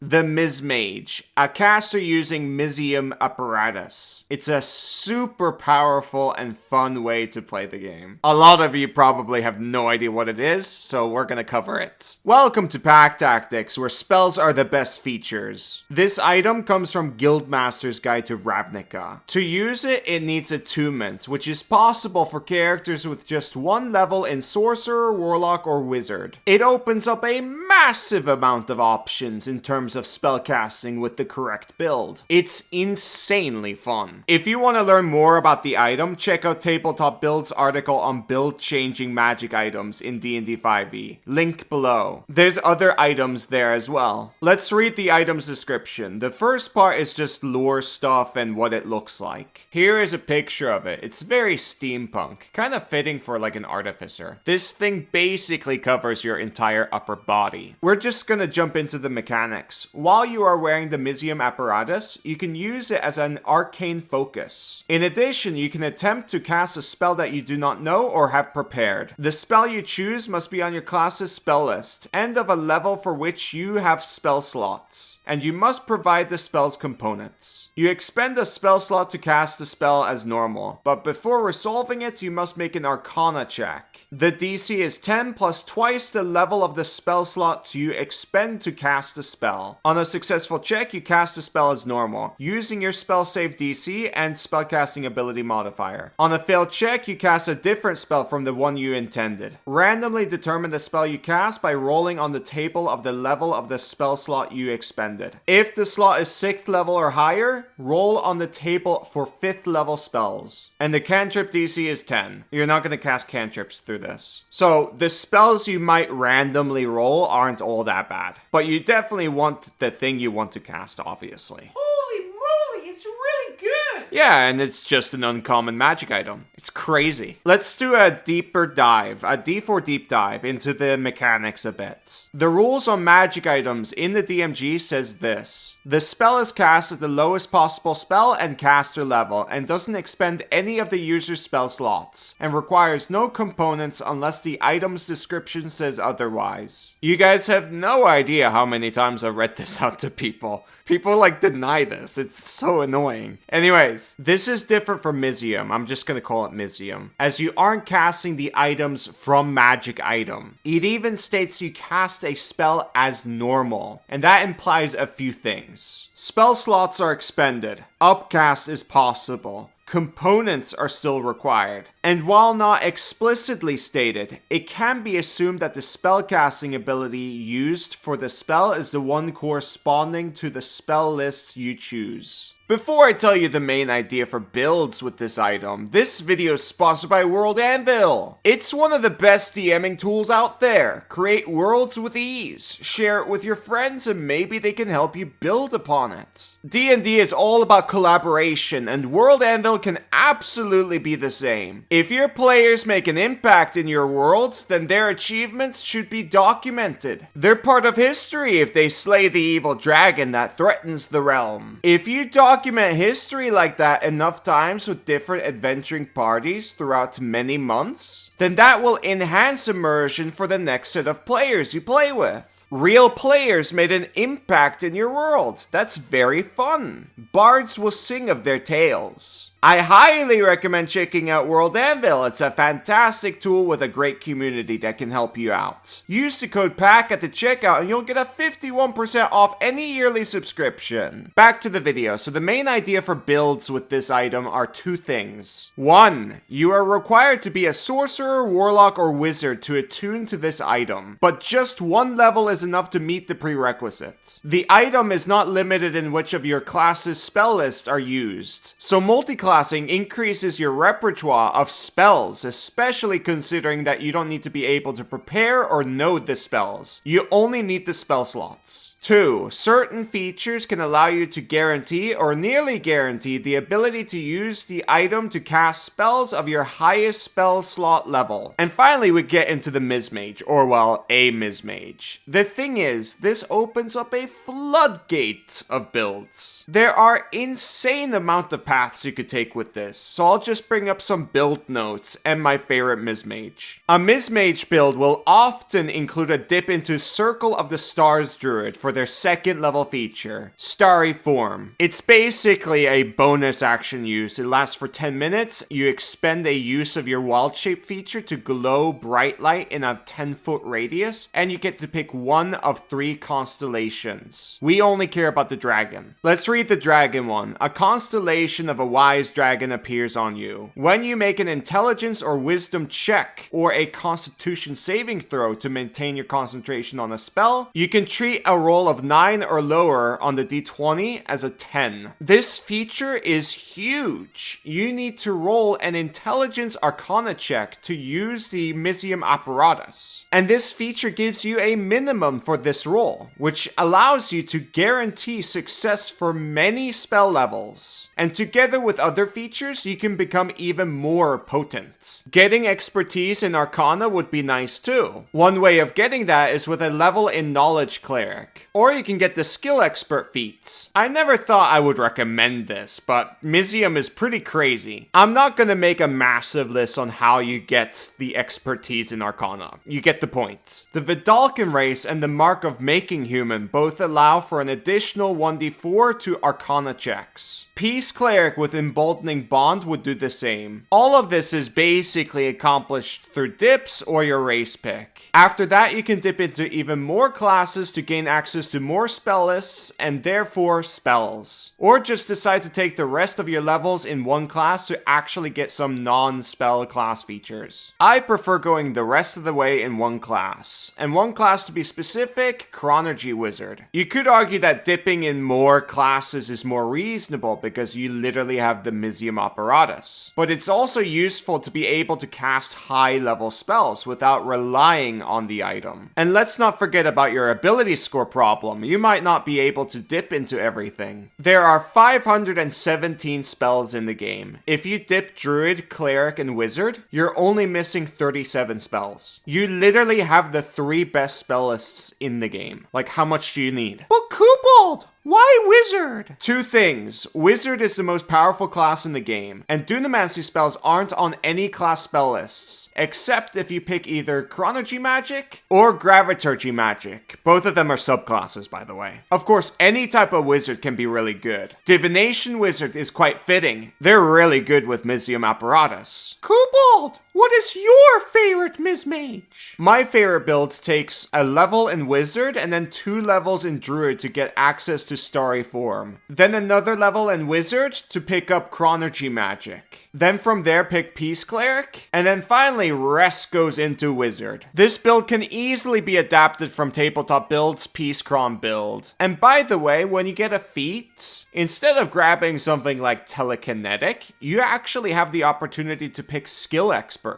The Mizzmage, a caster using Mizzium Apparatus. It's a super powerful and fun way to play the game. A lot of you probably have no idea what it is, so we're gonna cover it. Welcome to Pack Tactics, where spells are the best features. This item comes from Guildmaster's Guide to Ravnica. To use it, it needs attunement, which is possible for characters with just one level in Sorcerer, Warlock, or Wizard. It opens up a massive amount of options in terms of spellcasting with the correct build. It's insanely fun. If you want to learn more about the item, check out Tabletop Build's article on build-changing magic items in D&D 5e. Link below. There's other items there as well. Let's read the item's description. The first part is just lore stuff and what it looks like. Here is a picture of it. It's very steampunk, kind of fitting for like an artificer. This thing basically covers your entire upper body. We're just gonna jump into the mechanics. While you are wearing the Mizzium apparatus, you can use it as an arcane focus. In addition, you can attempt to cast a spell that you do not know or have prepared. The spell you choose must be on your class's spell list, and of a level for which you have spell slots, and you must provide the spell's components. You expend a spell slot to cast the spell as normal, but before resolving it, you must make an Arcana check. The DC is 10 plus twice the level of the spell slot you expend to cast the spell. On a successful check, you cast the spell as normal, using your spell save DC and spellcasting ability modifier. On a failed check, you cast a different spell from the one you intended. Randomly determine the spell you cast by rolling on the table of the level of the spell slot you expended. If the slot is 6th level or higher, roll on the table for 5th level spells. And the cantrip DC is 10. You're not going to cast cantrips through this. So the spells you might randomly roll aren't all that bad, but you definitely want the thing you want to cast, obviously. Holy moly, it's really good! Yeah, and it's just an uncommon magic item. It's crazy. Let's do a deeper dive, a D4 deep dive into the mechanics a bit. The rules on magic items in the DMG says this. The spell is cast at the lowest possible spell and caster level and doesn't expend any of the user's spell slots and requires no components unless the item's description says otherwise. You guys have no idea how many times I've read this out to people. People like deny this. It's so annoying. Anyways, this is different from Mizzium. I'm just gonna call it Mizzium, as you aren't casting the items from magic item. It even states you cast a spell as normal, and that implies a few things. Spell slots are expended. Upcast is possible. Components are still required. And while not explicitly stated, it can be assumed that the spellcasting ability used for the spell is the one corresponding to the spell list you choose. Before I tell you the main idea for builds with this item, this video is sponsored by World Anvil. It's one of the best DMing tools out there. Create worlds with ease, share it with your friends, and maybe they can help you build upon it. D&D is all about collaboration, and World Anvil can absolutely be the same. If your players make an impact in your worlds, then their achievements should be documented. They're part of history if they slay the evil dragon that threatens the realm. If you document history like that enough times with different adventuring parties throughout many months, then that will enhance immersion for the next set of players you play with. Real players made an impact in your world. That's very fun. Bards will sing of their tales. I highly recommend checking out World Anvil. It's a fantastic tool with a great community that can help you out. Use the code PACK at the checkout and you'll get a 51% off any yearly subscription. Back to the video. So the main idea for builds with this item are two things. 1. You are required to be a sorcerer, warlock, or wizard to attune to this item, but just one level is enough to meet the prerequisites. The item is not limited in which of your class's spell lists are used, so multi-classing increases your repertoire of spells, especially considering that you don't need to be able to prepare or know the spells. You only need the spell slots. 2. Certain features can allow you to guarantee or nearly guarantee the ability to use the item to cast spells of your highest spell slot level. And finally, we get into the Mizzmage, or well, a Mizzmage. The thing is, this opens up a floodgate of builds. There are insane amount of paths you could take take with this, so I'll just bring up some build notes and my favorite Mizzmage. A Mizzmage build will often include a dip into Circle of the Stars Druid for their second level feature, Starry Form. It's basically a bonus action use. It lasts for 10 minutes, you expend a use of your Wild Shape feature to glow bright light in a 10-foot radius, and you get to pick one of 3 constellations. We only care about the dragon. Let's read the dragon one. A constellation of a wise dragon appears on you. When you make an intelligence or wisdom check or a constitution saving throw to maintain your concentration on a spell, you can treat a roll of 9 or lower on the d20 as a 10. This feature is huge. You need to roll an intelligence arcana check to use the Mizzium Apparatus. And this feature gives you a minimum for this roll, which allows you to guarantee success for many spell levels. And together with other features, you can become even more potent. Getting expertise in Arcana would be nice too. One way of getting that is with a level in Knowledge Cleric. Or you can get the Skill Expert feats. I never thought I would recommend this, but Mizzium is pretty crazy. I'm not gonna make a massive list on how you get the expertise in Arcana. You get the point. The Vidalcan race and the Mark of Making Human both allow for an additional 1d4 to Arcana checks. Peace Cleric with Emboldening Bond would do the same. All of this is basically accomplished through dips or your race pick. After that, you can dip into even more classes to gain access to more spell lists and therefore spells. Or just decide to take the rest of your levels in one class to actually get some non-spell class features. I prefer going the rest of the way in one class. And one class to be specific, Chronergy Wizard. You could argue that dipping in more classes is more reasonable because you literally have the Mizzium Apparatus. But it's also useful to be able to cast high-level spells without relying on the item. And let's not forget about your ability score problem. You might not be able to dip into everything. There are 517 spells in the game. If you dip Druid, Cleric, and Wizard, you're only missing 37 spells. You literally have the 3 best spell lists in the game. Like, how much do you need? But Kobold! Why Wizard? 2 things. Wizard is the most powerful class in the game, and Dunamancy spells aren't on any class spell lists, except if you pick either Chronergy Magic or Graviturgy Magic. Both of them are subclasses, by the way. Of course, any type of wizard can be really good. Divination Wizard is quite fitting. They're really good with Mizzium Apparatus. Kobold! What is your favorite Mizzmage? My favorite build takes a level in Wizard and then 2 levels in Druid to get access to Starry Form. Then another level in Wizard to pick up Chronergy Magic. Then from there pick Peace Cleric. And then finally rest goes into Wizard. This build can easily be adapted from Tabletop Build's Peace Chron build. And by the way, when you get a feat, instead of grabbing something like Telekinetic, you actually have the opportunity to pick Skill Expert.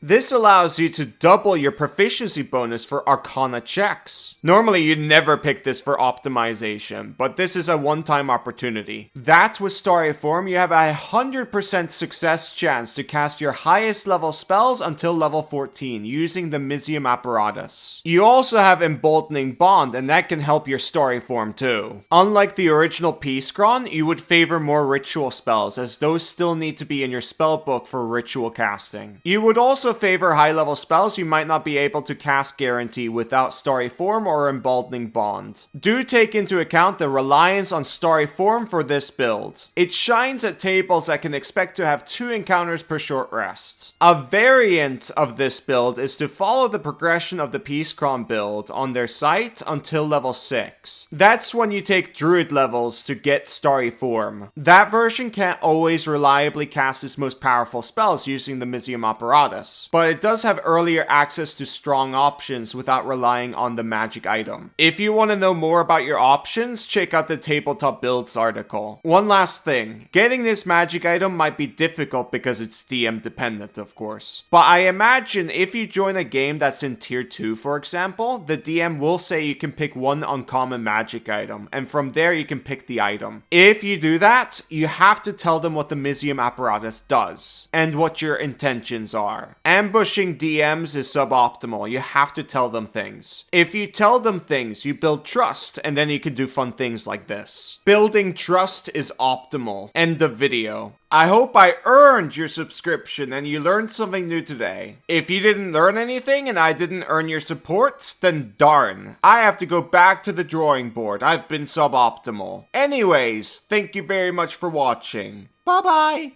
This allows you to double your proficiency bonus for Arcana checks. Normally you'd never pick this for optimization, but this is a one-time opportunity. That with Starry Form, you have a 100% success chance to cast your highest level spells until level 14 using the Mizzium Apparatus. You also have Emboldening Bond, and that can help your Starry Form too. Unlike the original Peace Chron, you would favor more ritual spells, as those still need to be in your spellbook for ritual casting. You would also favor high-level spells you might not be able to cast guarantee without Starry Form or Emboldening Bond. Do take into account the reliance on Starry Form for this build. It shines at tables that can expect to have 2 encounters per short rest. A variant of this build is to follow the progression of the Peace Chron build on their site until level 6. That's when you take Druid levels to get Starry Form. That version can't always reliably cast its most powerful spells using the Mizzium Apparatus, but it does have earlier access to strong options without relying on the magic item. If you want to know more about your options, check out the Tabletop Builds article. One last thing, getting this magic item might be difficult because it's DM dependent, of course. But I imagine if you join a game that's in tier 2, for example, the DM will say you can pick one uncommon magic item, and from there you can pick the item. If you do that, you have to tell them what the Mizzium Apparatus does, and what your intentions are. Ambushing DMs is suboptimal. You have to tell them things. If you tell them things, you build trust, and then you can do fun things things like this. Building trust is optimal. End of video. I hope I earned your subscription and you learned something new today. If you didn't learn anything and I didn't earn your support, then darn. I have to go back to the drawing board. I've been suboptimal. Anyways, thank you very much for watching. Bye bye.